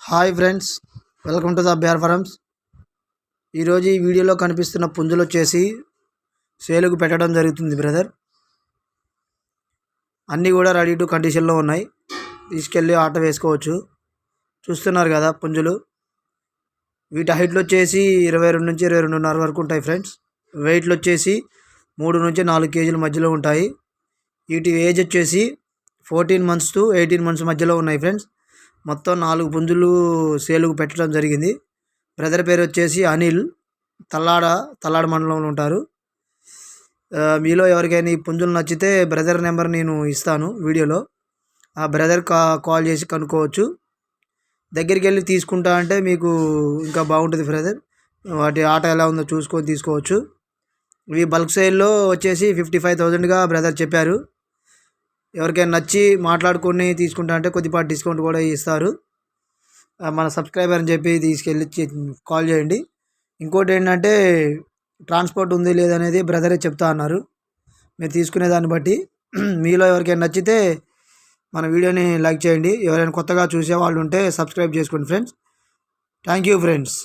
Hi friends, welcome to the bear farms. ఈరోజు ఈ వీడియోలో కనిపిస్తున్న పుంజులు వచ్చేసి సేలుకు పెట్టడం జరుగుతుంది బ్రదర్. అన్నీ కూడా రెడీ టు కండిషన్లో ఉన్నాయి, తీసుకెళ్ళి ఆట వేసుకోవచ్చు. చూస్తున్నారు కదా పుంజులు. వీటి హైట్లు వచ్చేసి 22 నుంచి 22.5 వరకు ఉంటాయి ఫ్రెండ్స్. వెయిట్లు వచ్చేసి 3 నుంచి 4 కేజీల మధ్యలో ఉంటాయి. వీటి ఏజ్ వచ్చేసి 14 మంత్స్ టు 18 మంత్స్ మధ్యలో ఉన్నాయి ఫ్రెండ్స్. మొత్తం 4 పుంజులు సేలుకు పెట్టడం జరిగింది. బ్రదర్ పేరు వచ్చేసి అనిల్, తల్లాడ మండలంలో ఉంటారు. మీలో ఎవరికైనా ఈ పుంజులు నచ్చితే బ్రదర్ నెంబర్ నేను ఇస్తాను వీడియోలో. ఆ బ్రదర్ కాల్ చేసి కనుక్కోవచ్చు. దగ్గరికి వెళ్ళి తీసుకుంటా అంటే మీకు ఇంకా బాగుంటుంది బ్రదర్. వాటి ఆట ఎలా ఉందో చూసుకొని తీసుకోవచ్చు. ఇవి బల్క్ సేల్లో వచ్చేసి 55,000గా బ్రదర్ చెప్పారు. ఎవరికైనా నచ్చి మాట్లాడుకొని తీసుకుంటా అంటే కొద్దిపాటి డిస్కౌంట్ కూడా ఇస్తారు. మన సబ్స్క్రైబర్ అని చెప్పి తీసుకెళ్ళి కాల్ చేయండి. ఇంకోటి ఏంటంటే ట్రాన్స్పోర్ట్ ఉంది లేదనేది బ్రదరే చెప్తా అన్నారు. మీరు తీసుకునే దాన్ని బట్టి మీలో ఎవరికైనా నచ్చితే మన వీడియోని లైక్ చేయండి. ఎవరైనా కొత్తగా చూసే వాళ్ళు ఉంటే సబ్స్క్రైబ్ చేసుకోండి ఫ్రెండ్స్. Thank you friends.